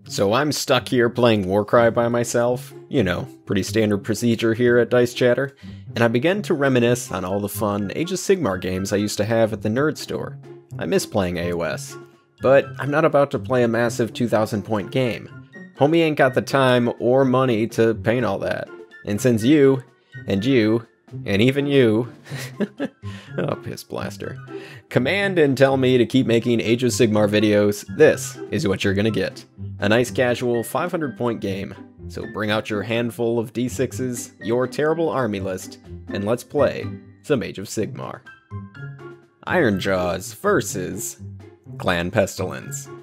So I'm stuck here playing Warcry by myself, you know, pretty standard procedure here at Dice Chatter, and I began to reminisce on all the fun Age of Sigmar games I used to have at the nerd store. I miss playing AOS, but I'm not about to play a massive 2,000 point game. Homie ain't got the time or money to paint all that. And since you, and even you, oh piss blaster, command and tell me to keep making Age of Sigmar videos, this is what you're gonna get. A nice casual 500 point game. So bring out your handful of D6s, your terrible army list, and let's play some Age of Sigmar. Ironjawz versus Clan Pestilens.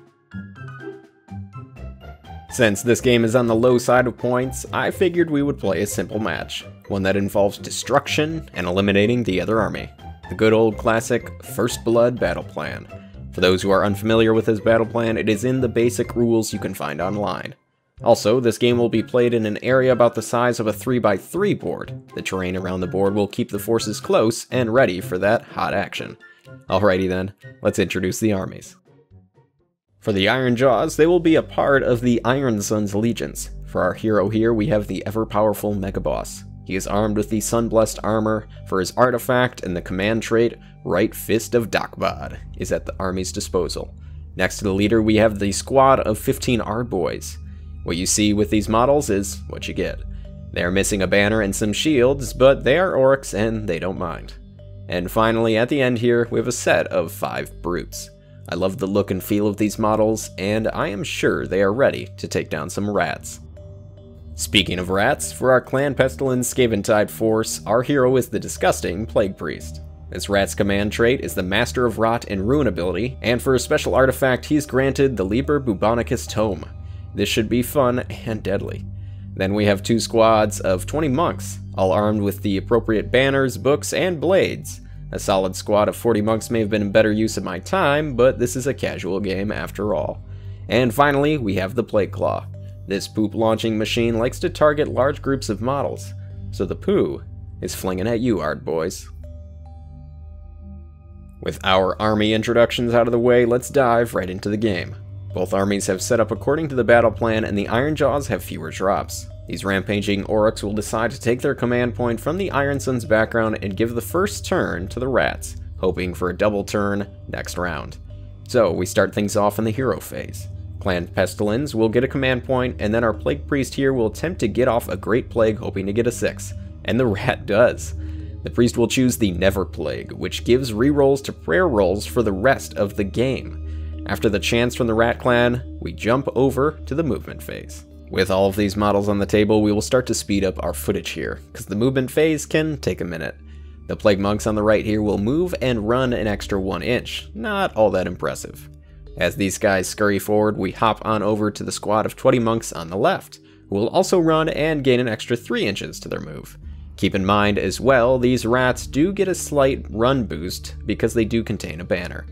Since this game is on the low side of points, I figured we would play a simple match. One that involves destruction and eliminating the other army. The good old classic First Blood battle plan. For those who are unfamiliar with this battle plan, it is in the basic rules you can find online. Also, this game will be played in an area about the size of a 3x3 board. The terrain around the board will keep the forces close and ready for that hot action. Alrighty then, let's introduce the armies. For the Ironjawz, they will be a part of the Iron Sun's legions. For our hero here, we have the ever-powerful Megaboss. He is armed with the Sun-Blessed armor. For his artifact and the command trait, Right Fist of Dakbad is at the army's disposal. Next to the leader, we have the squad of 15 Ardboys. What you see with these models is what you get. They are missing a banner and some shields, but they are orruks and they don't mind. And finally, at the end here, we have a set of 5 brutes. I love the look and feel of these models, and I am sure they are ready to take down some rats. Speaking of rats, for our Clan Pestilens Skaventide force, our hero is the disgusting Plague Priest. This rat's command trait is the Master of Rot and Ruin ability, and for a special artifact he's granted the Liber Bubonicus Tome. This should be fun and deadly. Then we have 2 squads of 20 monks, all armed with the appropriate banners, books, and blades. A solid squad of 40 monks may have been a better use of my time, but this is a casual game after all. And finally, we have the Plague Claw. This poop-launching machine likes to target large groups of models, so the poo is flinging at you, Ardboys. With our army introductions out of the way, let's dive right into the game. Both armies have set up according to the battle plan, and the Ironjawz have fewer drops. These rampaging orruks will decide to take their command point from the Iron Sun's background and give the first turn to the rats, hoping for a double turn next round. So we start things off in the hero phase. Clan Pestilens will get a command point, and then our Plague Priest here will attempt to get off a Great Plague hoping to get a 6, and the rat does. The priest will choose the Never Plague, which gives rerolls to prayer rolls for the rest of the game. After the chants from the Rat Clan, we jump over to the movement phase. With all of these models on the table, we will start to speed up our footage here, because the movement phase can take a minute. The Plague Monks on the right here will move and run an extra 1 inch, not all that impressive. As these guys scurry forward, we hop on over to the squad of 20 monks on the left, who will also run and gain an extra 3 inches to their move. Keep in mind as well, these rats do get a slight run boost because they do contain a banner.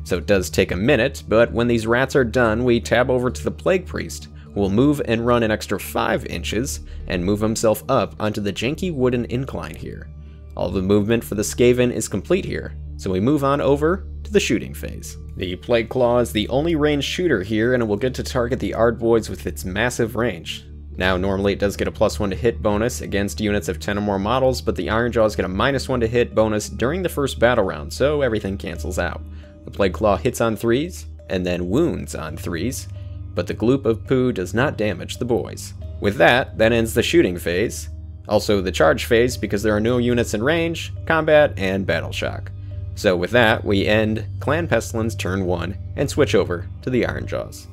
So it does take a minute, but when these rats are done, we tab over to the Plague Priest, who will move and run an extra 5 inches and move himself up onto the janky wooden incline here. All the movement for the Skaven is complete here, so we move on over to the shooting phase. The Plague Claw is the only ranged shooter here, and it will get to target the Ardboys with its massive range. Now, normally it does get a +1 to hit bonus against units of 10 or more models, but the Ironjawz get a -1 to hit bonus during the first battle round, so everything cancels out. The Plague Claw hits on 3s, and then wounds on 3s, but the gloop of poo does not damage the boys. With that ends the shooting phase, also the charge phase because there are no units in range, combat, and battle shock. So with that, we end Clan Pestilens turn 1 and switch over to the Ironjawz.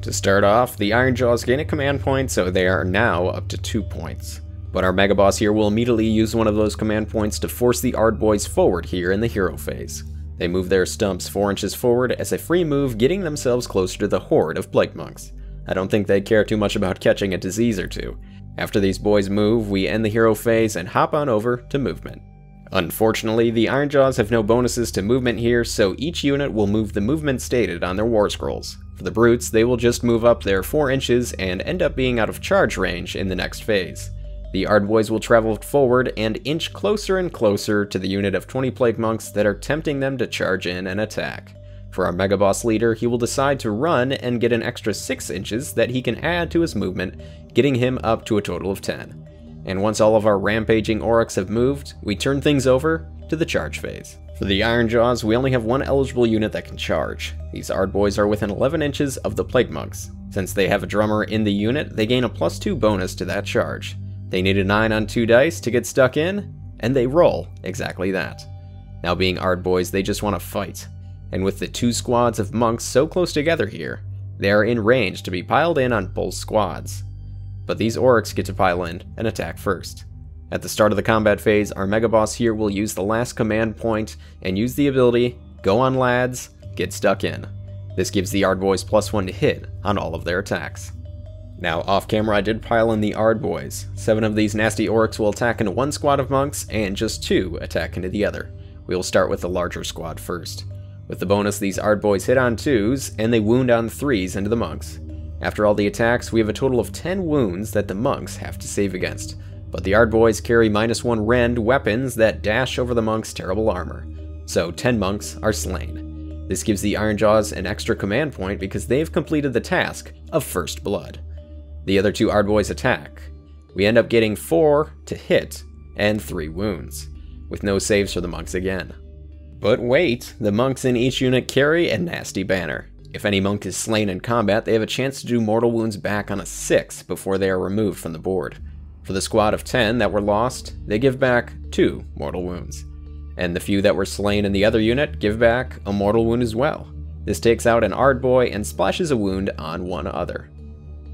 To start off, the Ironjawz gain a command point, so they are now up to 2 points. But our Megaboss here will immediately use one of those command points to force the Ardboys forward here in the hero phase. They move their stumps 4 inches forward as a free move, getting themselves closer to the horde of Plague Monks. I don't think they care too much about catching a disease or two. After these boys move, we end the hero phase and hop on over to movement. Unfortunately, the Ironjawz have no bonuses to movement here, so each unit will move the movement stated on their war scrolls. For the brutes, they will just move up their 4 inches and end up being out of charge range in the next phase. The Ardboys will travel forward and inch closer and closer to the unit of 20 Plague Monks that are tempting them to charge in and attack. For our Mega Boss leader, he will decide to run and get an extra 6 inches that he can add to his movement, getting him up to a total of 10. And once all of our rampaging orruks have moved, we turn things over to the charge phase. For the Ironjawz, we only have one eligible unit that can charge. These Ardboys are within 11 inches of the Plague Monks. Since they have a drummer in the unit, they gain a +2 bonus to that charge. They need a 9 on 2 dice to get stuck in, and they roll exactly that. Now being Ardboys, they just want to fight. And with the 2 squads of monks so close together here, they are in range to be piled in on both squads. But these orruks get to pile in and attack first. At the start of the combat phase, our Mega Boss here will use the last command point and use the ability, Go on lads, get stuck in. This gives the Ardboys +1 to hit on all of their attacks. Now off camera I did pile in the Ardboys. 7 of these nasty orruks will attack into one squad of monks and just 2 attack into the other. We will start with the larger squad first. With the bonus, these Ardboys hit on 2s and they wound on 3s into the monks. After all the attacks, we have a total of 10 wounds that the monks have to save against. But the Ardboys carry -1 rend weapons that dash over the monks' terrible armor. So 10 monks are slain. This gives the Ironjawz an extra command point because they've completed the task of First Blood. The other 2 Ardboys attack. We end up getting 4 to hit and 3 wounds, with no saves for the monks again. But wait, the monks in each unit carry a nasty banner. If any monk is slain in combat, they have a chance to do mortal wounds back on a 6 before they are removed from the board. For the squad of 10 that were lost, they give back 2 mortal wounds. And the few that were slain in the other unit give back a mortal wound as well. This takes out an Ardboy and splashes a wound on one other.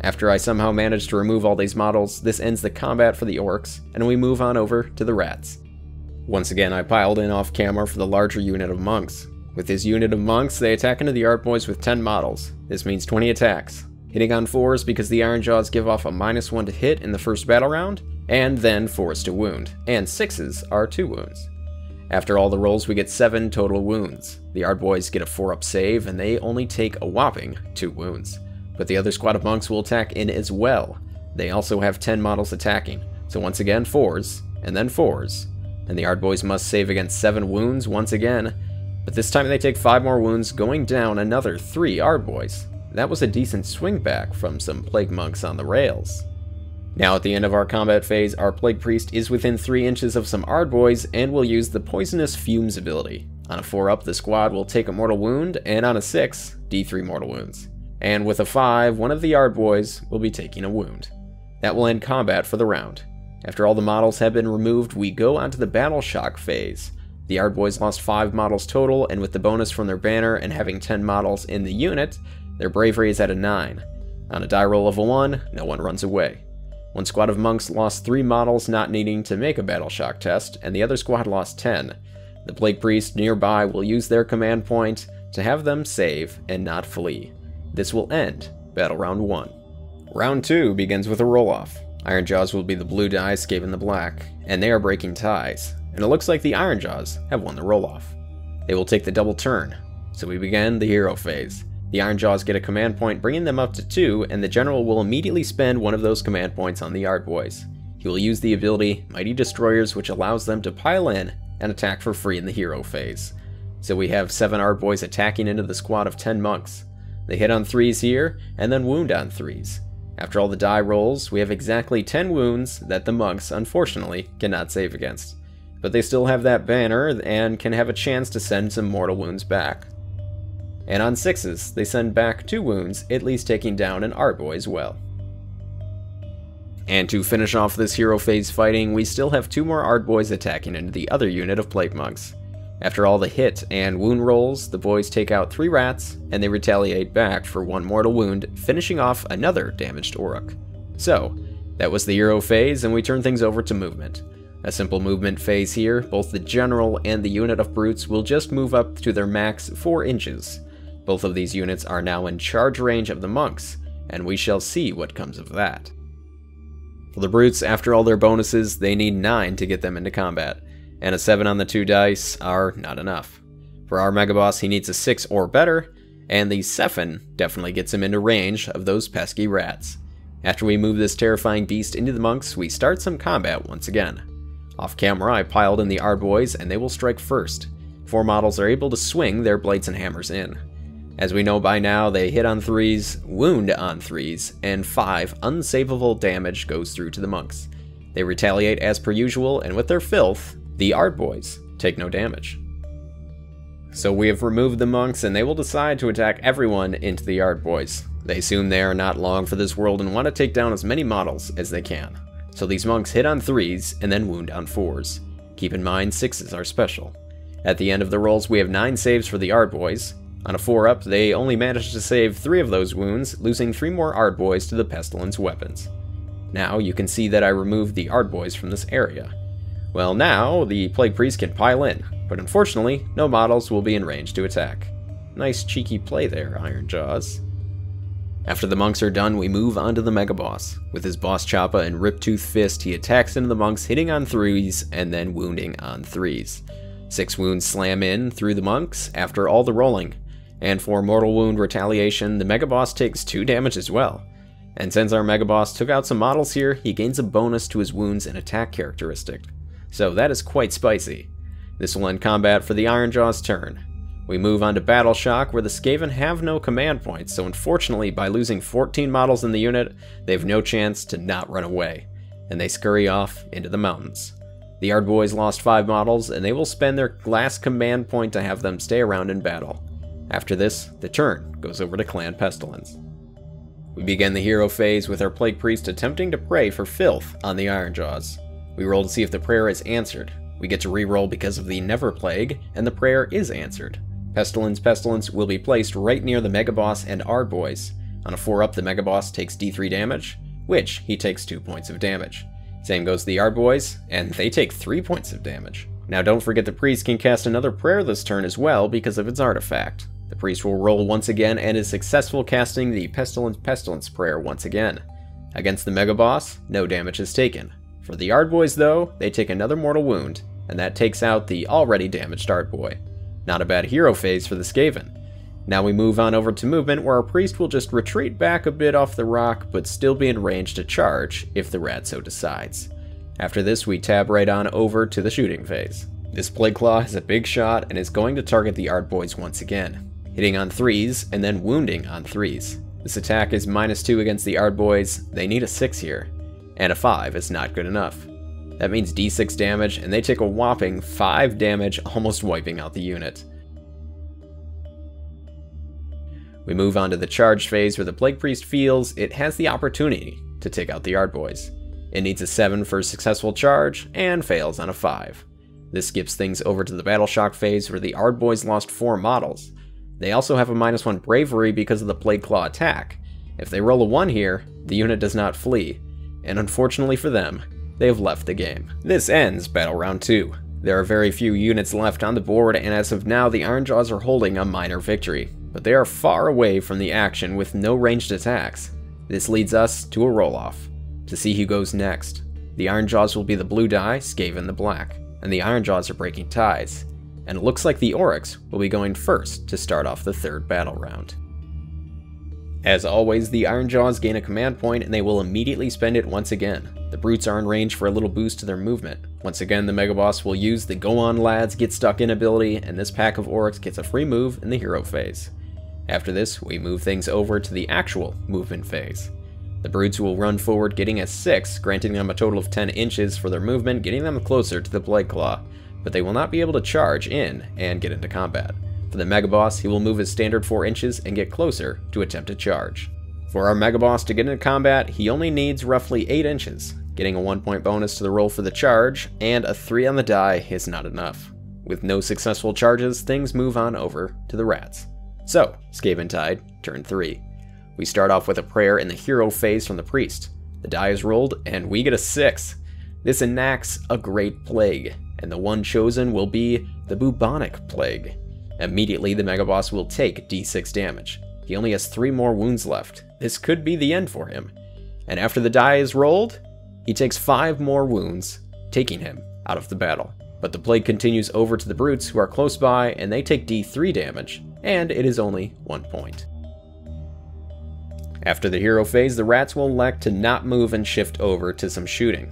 After I somehow managed to remove all these models, this ends the combat for the orcs, and we move on over to the rats. Once again, I piled in off camera for the larger unit of monks. With this unit of monks, they attack into the Ardboys with 10 models. This means 20 attacks. Hitting on 4s because the Ironjawz give off a -1 to hit in the first battle round, and then 4s to wound, and 6s are 2 wounds. After all the rolls, we get 7 total wounds. The Ardboys get a 4-up save, and they only take a whopping 2 wounds. But the other squad of monks will attack in as well. They also have 10 models attacking, so once again 4s, and then 4s. And the Ardboys must save against 7 wounds once again, but this time they take 5 more wounds, going down another 3 Ardboys. That was a decent swing back from some Plague Monks on the rails. Now at the end of our combat phase, our Plague Priest is within 3 inches of some Ardboys and will use the Poisonous Fumes ability. On a 4-up, the squad will take a mortal wound, and on a 6, D3 mortal wounds. And with a 5, one of the Ardboys will be taking a wound. That will end combat for the round. After all the models have been removed, we go onto the Battle Shock phase. The Ardboys lost 5 models total, and with the bonus from their banner and having 10 models in the unit, their bravery is at a 9. On a die roll of a 1, no one runs away. One squad of monks lost 3 models not needing to make a Battle Shock test, and the other squad lost 10. The Plague Priest nearby will use their command point to have them save and not flee. This will end Battle Round 1. Round 2 begins with a roll-off. Ironjawz will be the blue die, Skaven the black, and they are breaking ties. And it looks like the Ironjawz have won the roll-off. They will take the double turn, so we begin the hero phase. The Ironjawz get a command point, bringing them up to 2, and the general will immediately spend one of those command points on the Ardboys. He will use the ability Mighty Destroyers, which allows them to pile in and attack for free in the hero phase. So we have 7 Ardboys attacking into the squad of 10 monks. They hit on 3s here, and then wound on 3s. After all the die rolls, we have exactly 10 wounds that the monks, unfortunately, cannot save against. But they still have that banner and can have a chance to send some mortal wounds back. And on 6s, they send back 2 wounds, at least taking down an Ardboy as well. And to finish off this hero phase fighting, we still have 2 more Ardboys attacking into the other unit of Plague Monks. After all the hit and wound rolls, the boys take out 3 rats, and they retaliate back for 1 mortal wound, finishing off another damaged orruk. So, that was the hero phase, and we turn things over to movement. A simple movement phase here, both the general and the unit of brutes will just move up to their max 4 inches. Both of these units are now in charge range of the monks, and we shall see what comes of that. For the brutes, after all their bonuses, they need 9 to get them into combat, and a 7 on the 2 dice are not enough. For our Mega Boss, he needs a 6 or better, and the 7 definitely gets him into range of those pesky rats. After we move this terrifying beast into the monks, we start some combat once again. Off camera, I piled in the Ardboys, and they will strike first. 4 models are able to swing their blades and hammers in. As we know by now, they hit on 3s, wound on 3s, and 5 unsavable damage goes through to the monks. They retaliate as per usual, and with their filth, the Art Boys take no damage. So we have removed the monks, and they will decide to attack everyone into the Art Boys. They assume they are not long for this world and want to take down as many models as they can. So these monks hit on 3s and then wound on 4s. Keep in mind 6s are special. At the end of the rolls we have 9 saves for the Art Boys. On a 4-up, they only managed to save 3 of those wounds, losing 3 more Art Boys to the Pestilens weapons. Now you can see that I removed the Art Boys from this area. Well, now the Plague Priest can pile in, but unfortunately, no models will be in range to attack. Nice cheeky play there, Ironjawz. After the monks are done, we move on to the Mega Boss. With his Boss Choppa and Riptooth Fist, he attacks into the monks, hitting on 3s and then wounding on 3s. 6 wounds slam in through the monks after all the rolling. And for Mortal Wound Retaliation, the Mega Boss takes 2 damage as well. And since our Mega Boss took out some models here, he gains a bonus to his wounds and attack characteristic. So that is quite spicy. This will end combat for the Ironjaw's turn. We move on to Battle Shock, where the Skaven have no command points, so unfortunately by losing 14 models in the unit, they have no chance to not run away, and they scurry off into the mountains. The Art Boys lost 5 models, and they will spend their last command point to have them stay around in battle. After this, the turn goes over to Clan Pestilens. We begin the hero phase with our Plague Priest attempting to pray for filth on the Ironjawz. We roll to see if the prayer is answered. We get to re-roll because of the Never Plague, and the prayer is answered. Pestilence will be placed right near the Mega Boss and Art Boys. On a 4-up, the Mega Boss takes D3 damage, which he takes 2 points of damage. Same goes to the Art Boys, and they take 3 points of damage. Now don't forget the Priest can cast another prayer this turn as well because of its artifact. The Priest will roll once again and is successful casting the Pestilence prayer once again. Against the Mega Boss, no damage is taken. For the Art Boys though, they take another mortal wound, and that takes out the already damaged Art Boy. Not a bad hero phase for the Skaven. Now we move on over to movement, where our Priest will just retreat back a bit off the rock, but still be in range to charge if the rat so decides. After this, we tab right on over to the shooting phase. This Plague Claw has a big shot and is going to target the Art Boys once again, hitting on 3s and then wounding on 3s. This attack is -2 against the Art Boys. They need a 6 here, and a 5 is not good enough. That means D6 damage, and they take a whopping 5 damage, almost wiping out the unit. We move on to the charge phase, where the Plague Priest feels it has the opportunity to take out the Art Boys. It needs a 7 for a successful charge, and fails on a 5. This skips things over to the Battle Shock phase, where the Art Boys lost 4 models. They also have a -1 bravery because of the Plague Claw attack. If they roll a 1 here, the unit does not flee, and unfortunately for them, they have left the game. This ends Battle Round 2. There are very few units left on the board, and as of now the Ironjawz are holding a minor victory, but they are far away from the action with no ranged attacks. This leads us to a roll-off. To see who goes next. The Ironjawz will be the blue die, Skaven the black, and the Ironjawz are breaking ties. And it looks like the orruks will be going first to start off the 3rd battle round. As always, the Ironjawz gain a command point and they will immediately spend it once again. The brutes are in range for a little boost to their movement. Once again, the Mega Boss will use the Go On Lads Get Stuck In ability, and this pack of orruks gets a free move in the hero phase. After this, we move things over to the actual movement phase. The brutes will run forward, getting a 6, granting them a total of 10 inches for their movement, getting them closer to the Plague Claw, but they will not be able to charge in and get into combat. For the Mega Boss, he will move his standard 4 inches and get closer to attempt to charge. For our Mega Boss to get into combat, he only needs roughly 8 inches. Getting a 1-point bonus to the roll for the charge, and a 3 on the die is not enough. With no successful charges, things move on over to the rats. So, Skaventide, turn 3. We start off with a prayer in the hero phase from the Priest. The die is rolled, and we get a 6. This enacts a great plague, and the one chosen will be the bubonic plague. Immediately, the Mega Boss will take D6 damage. He only has 3 more wounds left. This could be the end for him. And after the die is rolled, he takes 5 more wounds, taking him out of the battle. But the plague continues over to the brutes, who are close by, and they take D3 damage, and it is only 1 point. After the hero phase, the rats will elect to not move and shift over to some shooting.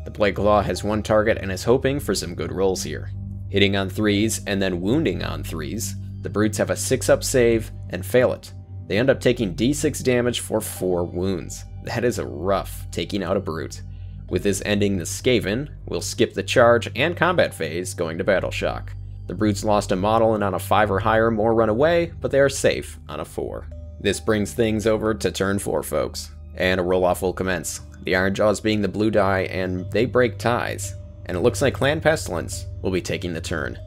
The Plague Claw has 1 target and is hoping for some good rolls here. Hitting on 3s and then wounding on 3s, the brutes have a 6-up save and fail it. They end up taking d6 damage for 4 wounds. That is rough, taking out a brute. With this ending the Skaven will skip the charge and combat phase, going to battle shock. The brutes lost a model and on a 5 or higher more run away, but they are safe on a 4. This brings things over to turn 4, folks, and a roll-off will commence. The Ironjawz being the blue die, and they break ties. And it looks like Clan Pestilens will be taking the turn.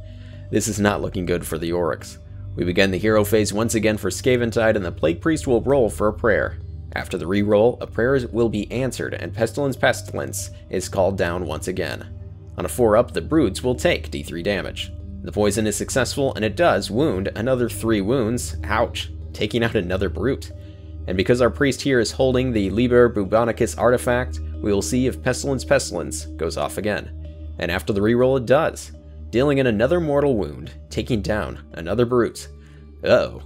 This is not looking good for the orruks. We begin the hero phase once again for Skaventide, and the Plague Priest will roll for a prayer. After the reroll, a prayer will be answered, and Pestilens is called down once again. On a 4-up, the brutes will take d3 damage. The poison is successful, and it does wound another 3 wounds. Ouch, taking out another brute. And because our priest here is holding the Liber Bubonicus artifact, we will see if Pestilens goes off again. And after the reroll, it does, dealing in another mortal wound, taking down another brute. Uh-oh.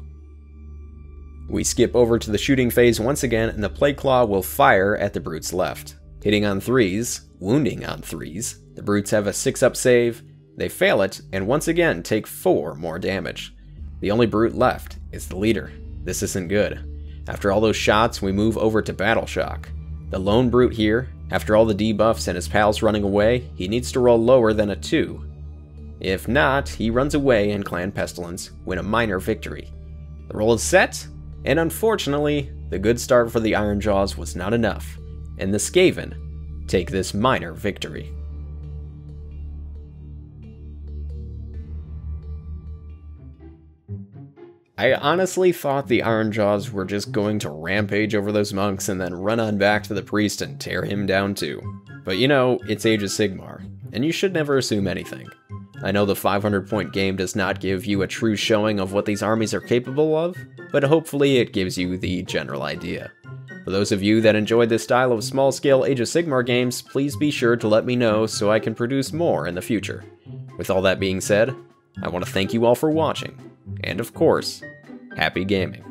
We skip over to the shooting phase once again, and the Plague Claw will fire at the brutes left. Hitting on 3s, wounding on 3s, the brutes have a 6-up save, they fail it, and once again take 4 more damage. The only brute left is the leader. This isn't good. After all those shots, we move over to battle shock. The lone brute here, after all the debuffs and his pals running away, he needs to roll lower than a 2. If not, he runs away and Clan Pestilens win a minor victory. The roll is set, and unfortunately, the good start for the Ironjawz was not enough, and the Skaven take this minor victory. I honestly thought the Ironjawz were just going to rampage over those monks and then run on back to the priest and tear him down too. But you know, it's Age of Sigmar, and you should never assume anything. I know the 500-point game does not give you a true showing of what these armies are capable of, but hopefully it gives you the general idea. For those of you that enjoyed this style of small-scale Age of Sigmar games, please be sure to let me know so I can produce more in the future. With all that being said, I want to thank you all for watching, and of course, happy gaming.